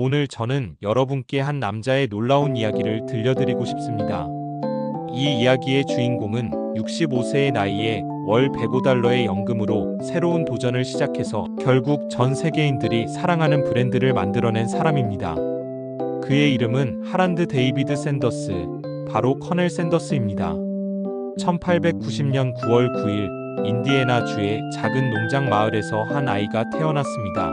오늘 저는 여러분께 한 남자의 놀라운 이야기를 들려드리고 싶습니다. 이 이야기의 주인공은 65세의 나이에 월 105달러의 연금으로 새로운 도전을 시작해서 결국 전 세계인들이 사랑하는 브랜드를 만들어낸 사람입니다. 그의 이름은 하란드 데이비드 샌더스, 바로 커넬 샌더스입니다. 1890년 9월 9일 인디애나주의 작은 농장 마을에서 한 아이가 태어났습니다.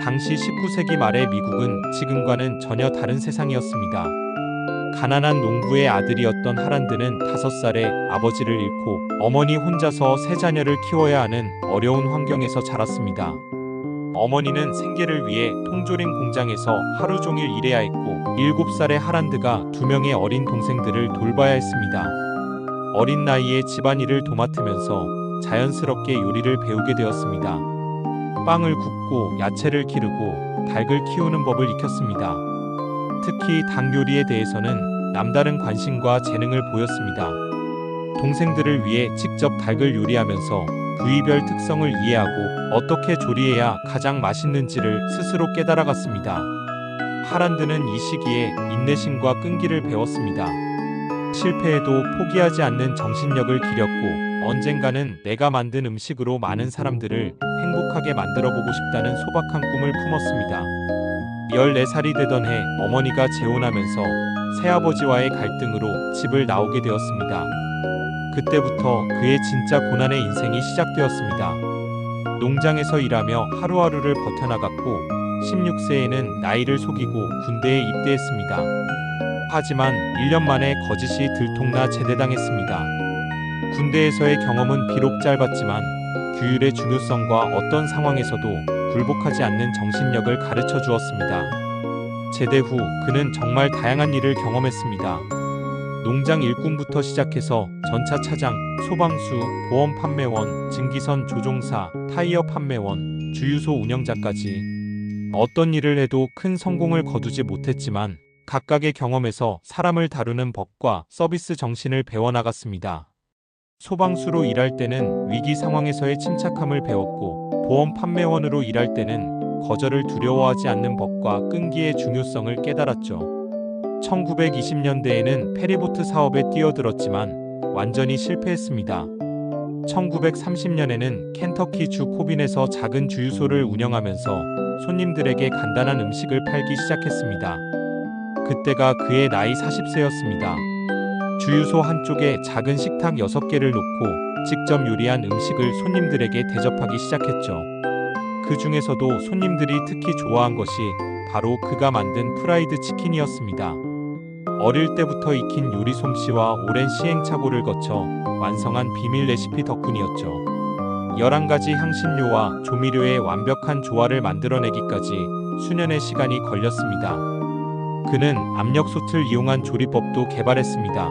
당시 19세기 말의 미국은 지금과는 전혀 다른 세상이었습니다. 가난한 농부의 아들이었던 하란드는 5살에 아버지를 잃고 어머니 혼자서 세 자녀를 키워야 하는 어려운 환경에서 자랐습니다. 어머니는 생계를 위해 통조림 공장에서 하루 종일 일해야 했고 7살의 하란드가 2명의 어린 동생들을 돌봐야 했습니다. 어린 나이에 집안일을 도맡으면서 자연스럽게 요리를 배우게 되었습니다. 빵을 굽고 야채를 기르고 닭을 키우는 법을 익혔습니다. 특히 닭 요리에 대해서는 남다른 관심과 재능을 보였습니다. 동생들을 위해 직접 닭을 요리하면서 부위별 특성을 이해하고 어떻게 조리해야 가장 맛있는지를 스스로 깨달아갔습니다. 하란드는 이 시기에 인내심과 끈기를 배웠습니다. 실패해도 포기하지 않는 정신력을 기렸고 언젠가는 내가 만든 음식으로 많은 사람들을 행복하게 만들어보고 싶다는 소박한 꿈을 품었습니다. 14살이 되던 해 어머니가 재혼하면서 새아버지와의 갈등으로 집을 나오게 되었습니다. 그때부터 그의 진짜 고난의 인생이 시작되었습니다. 농장에서 일하며 하루하루를 버텨나갔고 16세에는 나이를 속이고 군대에 입대했습니다. 하지만 1년 만에 거짓이 들통나 제대당했습니다. 군대에서의 경험은 비록 짧았지만 규율의 중요성과 어떤 상황에서도 굴복하지 않는 정신력을 가르쳐 주었습니다. 제대 후 그는 정말 다양한 일을 경험했습니다. 농장 일꾼부터 시작해서 전차 차장, 소방수, 보험 판매원, 증기선 조종사, 타이어 판매원, 주유소 운영자까지 어떤 일을 해도 큰 성공을 거두지 못했지만 각각의 경험에서 사람을 다루는 법과 서비스 정신을 배워나갔습니다. 소방수로 일할 때는 위기 상황에서의 침착함을 배웠고 보험 판매원으로 일할 때는 거절을 두려워하지 않는 법과 끈기의 중요성을 깨달았죠. 1920년대에는 페리보트 사업에 뛰어들었지만 완전히 실패했습니다. 1930년에는 켄터키주 코빈에서 작은 주유소를 운영하면서 손님들에게 간단한 음식을 팔기 시작했습니다. 그때가 그의 나이 40세였습니다. 주유소 한쪽에 작은 식탁 6개를 놓고 직접 요리한 음식을 손님들에게 대접하기 시작했죠. 그 중에서도 손님들이 특히 좋아한 것이 바로 그가 만든 프라이드 치킨이었습니다. 어릴 때부터 익힌 요리 솜씨와 오랜 시행착오를 거쳐 완성한 비밀 레시피 덕분이었죠. 11가지 향신료와 조미료의 완벽한 조화를 만들어내기까지 수년의 시간이 걸렸습니다. 그는 압력솥을 이용한 조리법도 개발했습니다.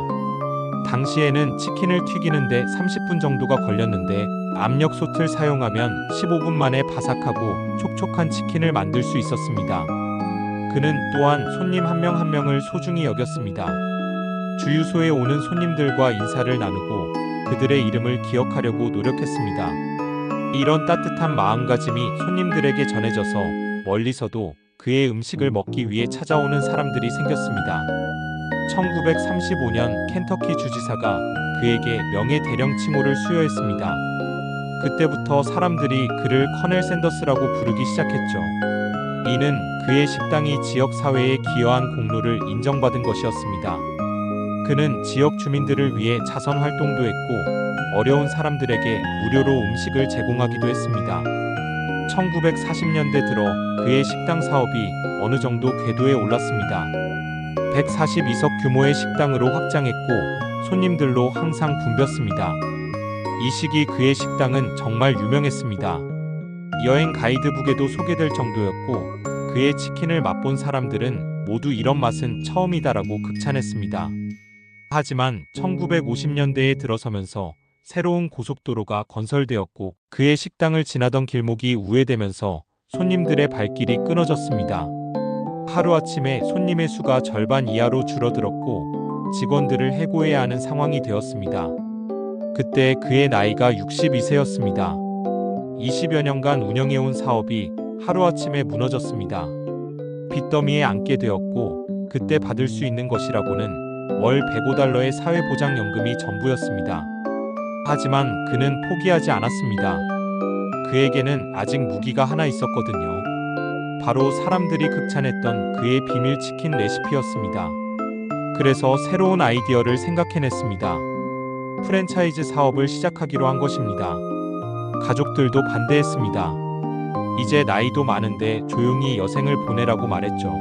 당시에는 치킨을 튀기는데 30분 정도가 걸렸는데 압력솥을 사용하면 15분 만에 바삭하고 촉촉한 치킨을 만들 수 있었습니다. 그는 또한 손님 한 명 한 명을 소중히 여겼습니다. 주유소에 오는 손님들과 인사를 나누고 그들의 이름을 기억하려고 노력했습니다. 이런 따뜻한 마음가짐이 손님들에게 전해져서 멀리서도 그의 음식을 먹기 위해 찾아오는 사람들이 생겼습니다. 1935년 켄터키 주지사가 그에게 명예 대령 칭호를 수여했습니다. 그때부터 사람들이 그를 커넬 샌더스라고 부르기 시작했죠. 이는 그의 식당이 지역 사회에 기여한 공로를 인정받은 것이었습니다. 그는 지역 주민들을 위해 자선 활동도 했고 어려운 사람들에게 무료로 음식을 제공하기도 했습니다. 1940년대 들어 그의 식당 사업이 어느 정도 궤도에 올랐습니다. 142석 규모의 식당으로 확장했고 손님들로 항상 붐볐습니다. 이 시기 그의 식당은 정말 유명했습니다. 여행 가이드북에도 소개될 정도였고 그의 치킨을 맛본 사람들은 모두 이런 맛은 처음이다라고 극찬했습니다. 하지만 1950년대에 들어서면서 새로운 고속도로가 건설되었고 그의 식당을 지나던 길목이 우회되면서 손님들의 발길이 끊어졌습니다. 하루아침에 손님의 수가 절반 이하로 줄어들었고 직원들을 해고해야 하는 상황이 되었습니다. 그때 그의 나이가 62세였습니다. 20여 년간 운영해온 사업이 하루아침에 무너졌습니다. 빚더미에 앉게 되었고 그때 받을 수 있는 것이라고는 월 105달러의 사회보장연금이 전부였습니다. 하지만 그는 포기하지 않았습니다. 그에게는 아직 무기가 하나 있었거든요. 바로 사람들이 극찬했던 그의 비밀 치킨 레시피였습니다. 그래서 새로운 아이디어를 생각해냈습니다. 프랜차이즈 사업을 시작하기로 한 것입니다. 가족들도 반대했습니다. 이제 나이도 많은데 조용히 여생을 보내라고 말했죠.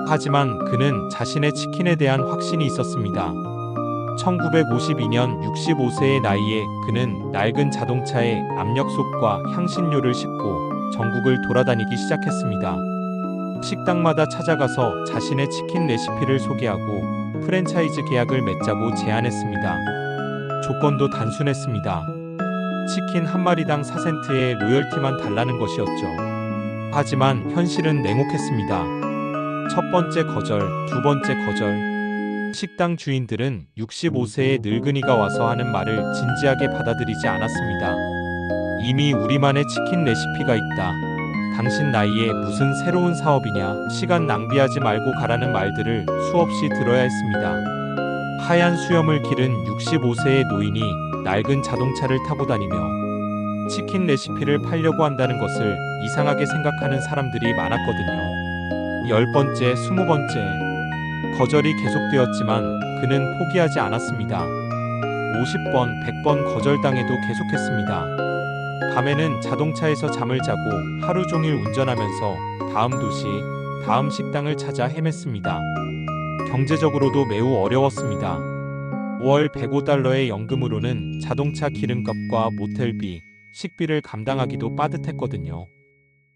하지만 그는 자신의 치킨에 대한 확신이 있었습니다. 1952년 65세의 나이에 그는 낡은 자동차에 압력솥과 향신료를 싣고 전국을 돌아다니기 시작했습니다. 식당마다 찾아가서 자신의 치킨 레시피를 소개하고 프랜차이즈 계약을 맺자고 제안했습니다. 조건도 단순했습니다. 치킨 한 마리당 4센트의 로열티만 달라는 것이었죠. 하지만 현실은 냉혹했습니다. 첫 번째 거절, 두 번째 거절. 식당 주인들은 65세의 늙은이가 와서 하는 말을 진지하게 받아들이지 않았습니다. 이미 우리만의 치킨 레시피가 있다. 당신 나이에 무슨 새로운 사업이냐. 시간 낭비하지 말고 가라는 말들을 수없이 들어야 했습니다. 하얀 수염을 기른 65세의 노인이 낡은 자동차를 타고 다니며 치킨 레시피를 팔려고 한다는 것을 이상하게 생각하는 사람들이 많았거든요. 10번째, 20번째. 거절이 계속되었지만 그는 포기하지 않았습니다. 50번, 100번 거절당해도 계속했습니다. 밤에는 자동차에서 잠을 자고 하루 종일 운전하면서 다음 도시, 다음 식당을 찾아 헤맸습니다. 경제적으로도 매우 어려웠습니다. 월 105달러의 연금으로는 자동차 기름값과 모텔비, 식비를 감당하기도 빠듯했거든요.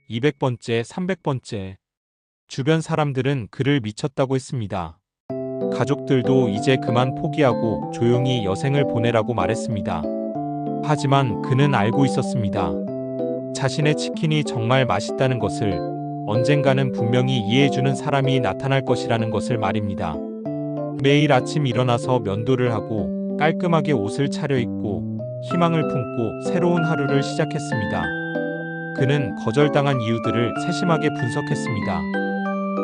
200번째, 300번째. 주변 사람들은 그를 미쳤다고 했습니다. 가족들도 이제 그만 포기하고 조용히 여생을 보내라고 말했습니다. 하지만 그는 알고 있었습니다. 자신의 치킨이 정말 맛있다는 것을, 언젠가는 분명히 이해해주는 사람이 나타날 것이라는 것을 말입니다. 매일 아침 일어나서 면도를 하고 깔끔하게 옷을 차려입고 희망을 품고 새로운 하루를 시작했습니다. 그는 거절당한 이유들을 세심하게 분석했습니다.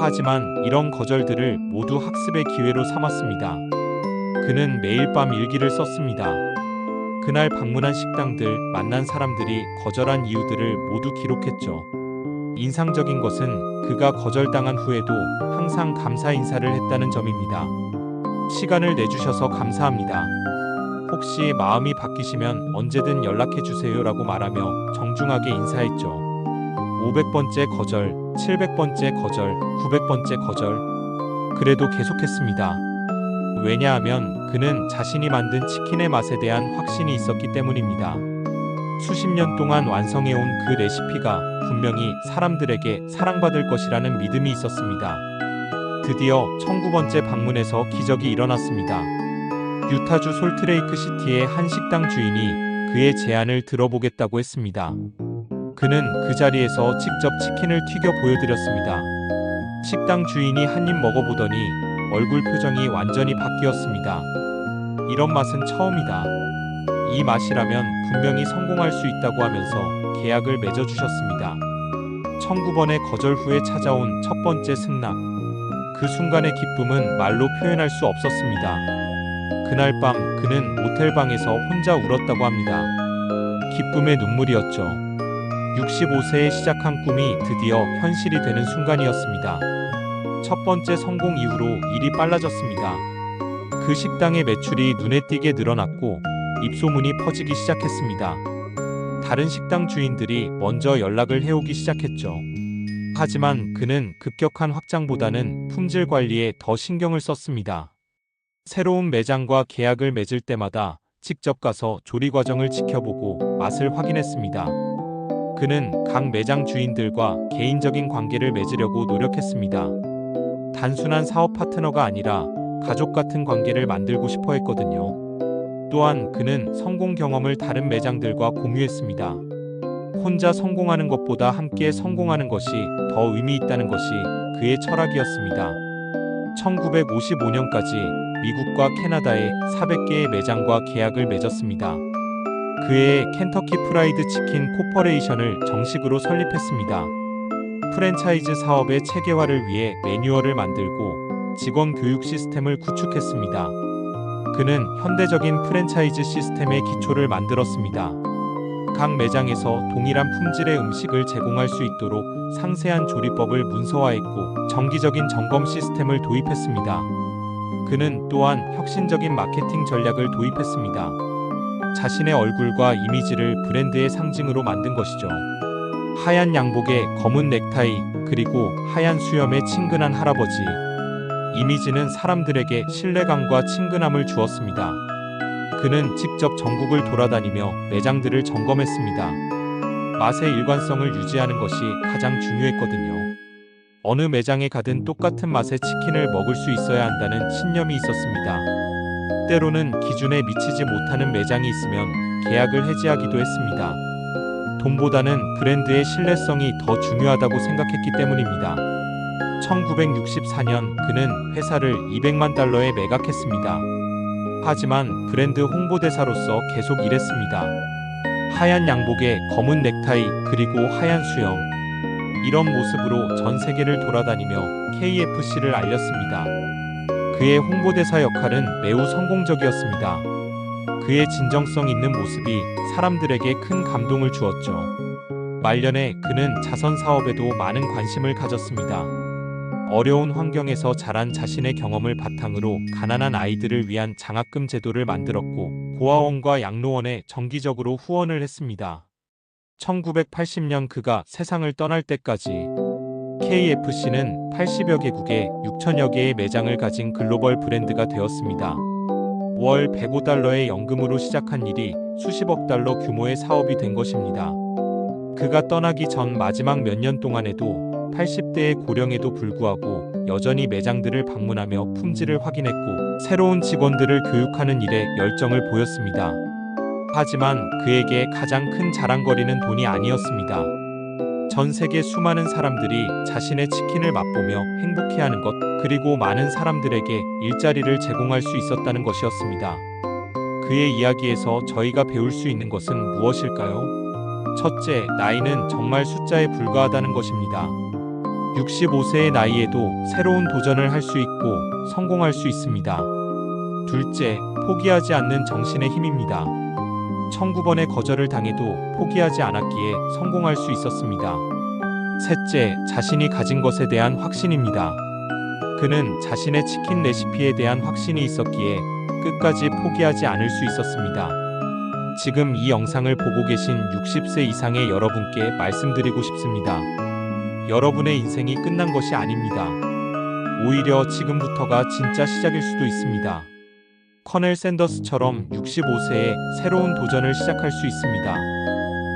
하지만 이런 거절들을 모두 학습의 기회로 삼았습니다. 그는 매일 밤 일기를 썼습니다. 그날 방문한 식당들, 만난 사람들이 거절한 이유들을 모두 기록했죠. 인상적인 것은 그가 거절당한 후에도 항상 감사 인사를 했다는 점입니다. 시간을 내주셔서 감사합니다. 혹시 마음이 바뀌시면 언제든 연락해주세요 라고 말하며 정중하게 인사했죠. 500번째 거절, 700번째 거절, 900번째 거절. 그래도 계속했습니다. 왜냐하면 그는 자신이 만든 치킨의 맛에 대한 확신이 있었기 때문입니다. 수십 년 동안 완성해온 그 레시피가 분명히 사람들에게 사랑받을 것이라는 믿음이 있었습니다. 드디어 1009번째 방문에서 기적이 일어났습니다. 유타주 솔트레이크 시티의 한 식당 주인이 그의 제안을 들어보겠다고 했습니다. 그는 그 자리에서 직접 치킨을 튀겨 보여드렸습니다. 식당 주인이 한 입 먹어보더니 얼굴 표정이 완전히 바뀌었습니다. 이런 맛은 처음이다. 이 맛이라면 분명히 성공할 수 있다고 하면서 계약을 맺어주셨습니다. 1009번의 거절 후에 찾아온 첫 번째 승낙. 그 순간의 기쁨은 말로 표현할 수 없었습니다. 그날 밤 그는 모텔방에서 혼자 울었다고 합니다. 기쁨의 눈물이었죠. 65세에 시작한 꿈이 드디어 현실이 되는 순간이었습니다. 첫 번째 성공 이후로 일이 빨라졌습니다. 그 식당의 매출이 눈에 띄게 늘어났고 입소문이 퍼지기 시작했습니다. 다른 식당 주인들이 먼저 연락을 해오기 시작했죠. 하지만 그는 급격한 확장보다는 품질 관리에 더 신경을 썼습니다. 새로운 매장과 계약을 맺을 때마다 직접 가서 조리 과정을 지켜보고 맛을 확인했습니다. 그는 각 매장 주인들과 개인적인 관계를 맺으려고 노력했습니다. 단순한 사업 파트너가 아니라 가족 같은 관계를 만들고 싶어 했거든요. 또한 그는 성공 경험을 다른 매장들과 공유했습니다. 혼자 성공하는 것보다 함께 성공하는 것이 더 의미 있다는 것이 그의 철학이었습니다. 1955년까지 미국과 캐나다의 400개의 매장과 계약을 맺었습니다. 그해 켄터키 프라이드 치킨 코퍼레이션을 정식으로 설립했습니다. 프랜차이즈 사업의 체계화를 위해 매뉴얼을 만들고 직원 교육 시스템을 구축했습니다. 그는 현대적인 프랜차이즈 시스템의 기초를 만들었습니다. 각 매장에서 동일한 품질의 음식을 제공할 수 있도록 상세한 조리법을 문서화했고 정기적인 점검 시스템을 도입했습니다. 그는 또한 혁신적인 마케팅 전략을 도입했습니다. 자신의 얼굴과 이미지를 브랜드의 상징으로 만든 것이죠. 하얀 양복에 검은 넥타이, 그리고 하얀 수염의 친근한 할아버지. 이미지는 사람들에게 신뢰감과 친근함을 주었습니다. 그는 직접 전국을 돌아다니며 매장들을 점검했습니다. 맛의 일관성을 유지하는 것이 가장 중요했거든요. 어느 매장에 가든 똑같은 맛의 치킨을 먹을 수 있어야 한다는 신념이 있었습니다. 때로는 기준에 미치지 못하는 매장이 있으면 계약을 해지하기도 했습니다. 돈보다는 브랜드의 신뢰성이 더 중요하다고 생각했기 때문입니다. 1964년 그는 회사를 $200만 매각했습니다. 하지만 브랜드 홍보대사로서 계속 일했습니다. 하얀 양복에 검은 넥타이, 그리고 하얀 수염. 이런 모습으로 전 세계를 돌아다니며 KFC를 알렸습니다. 그의 홍보대사 역할은 매우 성공적이었습니다. 그의 진정성 있는 모습이 사람들에게 큰 감동을 주었죠. 말년에 그는 자선 사업에도 많은 관심을 가졌습니다. 어려운 환경에서 자란 자신의 경험을 바탕으로 가난한 아이들을 위한 장학금 제도를 만들었고 고아원과 양로원에 정기적으로 후원을 했습니다. 1980년 그가 세상을 떠날 때까지 KFC는 80여 개국에 6천여 개의 매장을 가진 글로벌 브랜드가 되었습니다. 월 $105의 연금으로 시작한 일이 수십억 달러 규모의 사업이 된 것입니다. 그가 떠나기 전 마지막 몇 년 동안에도 80대의 고령에도 불구하고 여전히 매장들을 방문하며 품질을 확인했고 새로운 직원들을 교육하는 일에 열정을 보였습니다. 하지만 그에게 가장 큰 자랑거리는 돈이 아니었습니다. 전 세계 수많은 사람들이 자신의 치킨을 맛보며 행복해하는 것, 그리고 많은 사람들에게 일자리를 제공할 수 있었다는 것이었습니다. 그의 이야기에서 저희가 배울 수 있는 것은 무엇일까요? 첫째, 나이는 정말 숫자에 불과하다는 것입니다. 65세의 나이에도 새로운 도전을 할 수 있고 성공할 수 있습니다. 둘째, 포기하지 않는 정신의 힘입니다. 19번의 거절을 당해도 포기하지 않았기에 성공할 수 있었습니다. 셋째, 자신이 가진 것에 대한 확신입니다. 그는 자신의 치킨 레시피에 대한 확신이 있었기에 끝까지 포기하지 않을 수 있었습니다. 지금 이 영상을 보고 계신 60세 이상의 여러분께 말씀드리고 싶습니다. 여러분의 인생이 끝난 것이 아닙니다. 오히려 지금부터가 진짜 시작일 수도 있습니다. 커넬 샌더스처럼 65세에 새로운 도전을 시작할 수 있습니다.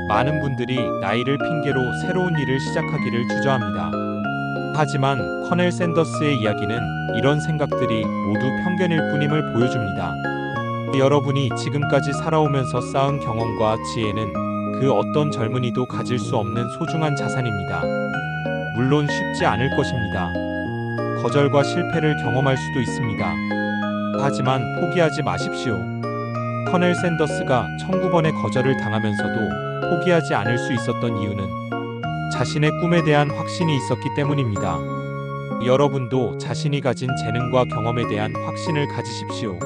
많은 분들이 나이를 핑계로 새로운 일을 시작하기를 주저합니다. 하지만 커넬 샌더스의 이야기는 이런 생각들이 모두 편견일 뿐임을 보여줍니다. 여러분이 지금까지 살아오면서 쌓은 경험과 지혜는 그 어떤 젊은이도 가질 수 없는 소중한 자산입니다. 물론 쉽지 않을 것입니다. 거절과 실패를 경험할 수도 있습니다. 하지만 포기하지 마십시오. 커넬 샌더스가 19번의 거절을 당하면서도 포기하지 않을 수 있었던 이유는 자신의 꿈에 대한 확신이 있었기 때문입니다. 여러분도 자신이 가진 재능과 경험에 대한 확신을 가지십시오.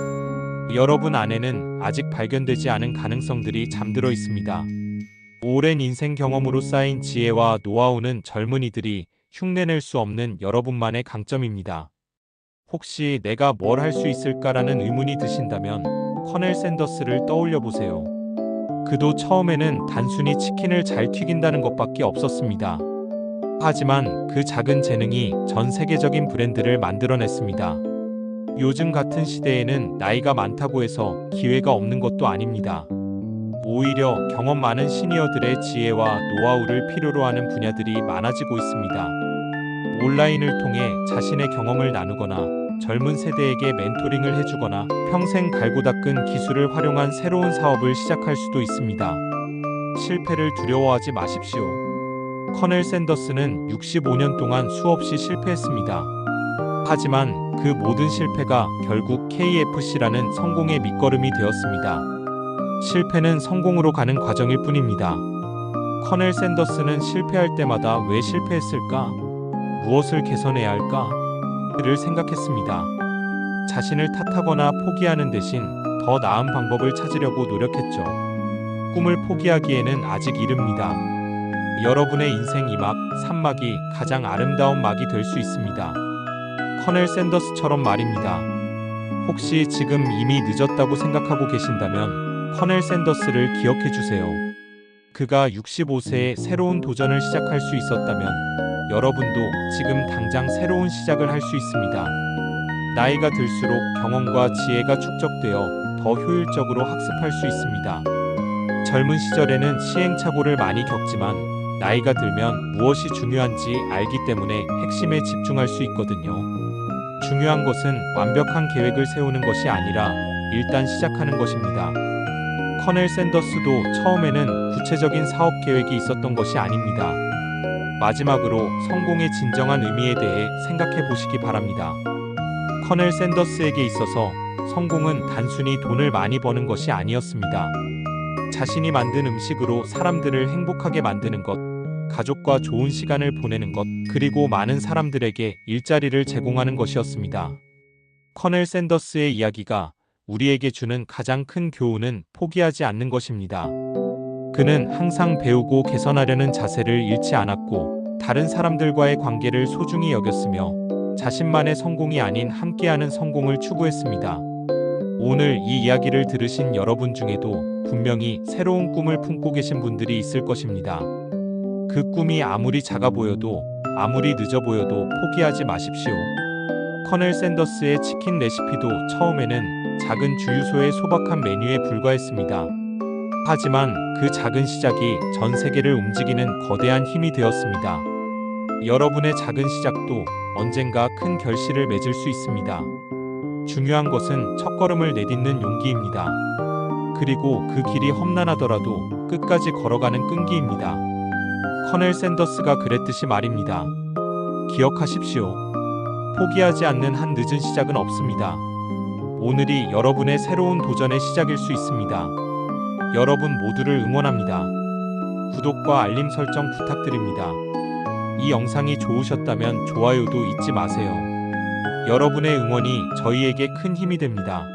여러분 안에는 아직 발견되지 않은 가능성들이 잠들어 있습니다. 오랜 인생 경험으로 쌓인 지혜와 노하우는 젊은이들이 흉내낼 수 없는 여러분만의 강점입니다. 혹시 내가 뭘 할 수 있을까라는 의문이 드신다면 커넬 샌더스를 떠올려 보세요. 그도 처음에는 단순히 치킨을 잘 튀긴다는 것밖에 없었습니다. 하지만 그 작은 재능이 전 세계적인 브랜드를 만들어냈습니다. 요즘 같은 시대에는 나이가 많다고 해서 기회가 없는 것도 아닙니다. 오히려 경험 많은 시니어들의 지혜와 노하우를 필요로 하는 분야들이 많아지고 있습니다. 온라인을 통해 자신의 경험을 나누거나 젊은 세대에게 멘토링을 해주거나 평생 갈고 닦은 기술을 활용한 새로운 사업을 시작할 수도 있습니다. 실패를 두려워하지 마십시오. 커넬 샌더스는 65년 동안 수없이 실패했습니다. 하지만 그 모든 실패가 결국 KFC라는 성공의 밑거름이 되었습니다. 실패는 성공으로 가는 과정일 뿐입니다. 커넬 샌더스는 실패할 때마다 왜 실패했을까? 무엇을 개선해야 할까? 를 생각했습니다. 자신을 탓하거나 포기하는 대신 더 나은 방법을 찾으려고 노력했죠. 꿈을 포기하기에는 아직 이릅니다. 여러분의 인생 2막, 3막이 가장 아름다운 막이 될 수 있습니다. 커넬 샌더스처럼 말입니다. 혹시 지금 이미 늦었다고 생각하고 계신다면 커넬 샌더스를 기억해 주세요. 그가 65세에 새로운 도전을 시작할 수 있었다면 여러분도 지금 당장 새로운 시작을 할 수 있습니다. 나이가 들수록 경험과 지혜가 축적되어 더 효율적으로 학습할 수 있습니다. 젊은 시절에는 시행착오를 많이 겪지만 나이가 들면 무엇이 중요한지 알기 때문에 핵심에 집중할 수 있거든요. 중요한 것은 완벽한 계획을 세우는 것이 아니라 일단 시작하는 것입니다. 커넬 샌더스도 처음에는 구체적인 사업 계획이 있었던 것이 아닙니다. 마지막으로 성공의 진정한 의미에 대해 생각해 보시기 바랍니다. 커넬 샌더스에게 있어서 성공은 단순히 돈을 많이 버는 것이 아니었습니다. 자신이 만든 음식으로 사람들을 행복하게 만드는 것, 가족과 좋은 시간을 보내는 것, 그리고 많은 사람들에게 일자리를 제공하는 것이었습니다. 커넬 샌더스의 이야기가 우리에게 주는 가장 큰 교훈은 포기하지 않는 것입니다. 그는 항상 배우고 개선하려는 자세를 잃지 않았고, 다른 사람들과의 관계를 소중히 여겼으며, 자신만의 성공이 아닌 함께하는 성공을 추구했습니다. 오늘 이 이야기를 들으신 여러분 중에도 분명히 새로운 꿈을 품고 계신 분들이 있을 것입니다. 그 꿈이 아무리 작아 보여도, 아무리 늦어 보여도 포기하지 마십시오. 커넬 샌더스의 치킨 레시피도 처음에는 작은 주유소의 소박한 메뉴에 불과했습니다. 하지만 그 작은 시작이 전 세계를 움직이는 거대한 힘이 되었습니다. 여러분의 작은 시작도 언젠가 큰 결실을 맺을 수 있습니다. 중요한 것은 첫걸음을 내딛는 용기입니다. 그리고 그 길이 험난하더라도 끝까지 걸어가는 끈기입니다. 커넬 샌더스가 그랬듯이 말입니다. 기억하십시오. 포기하지 않는 한 늦은 시작은 없습니다. 오늘이 여러분의 새로운 도전의 시작일 수 있습니다. 여러분 모두를 응원합니다. 구독과 알림 설정 부탁드립니다. 이 영상이 좋으셨다면 좋아요도 잊지 마세요. 여러분의 응원이 저희에게 큰 힘이 됩니다.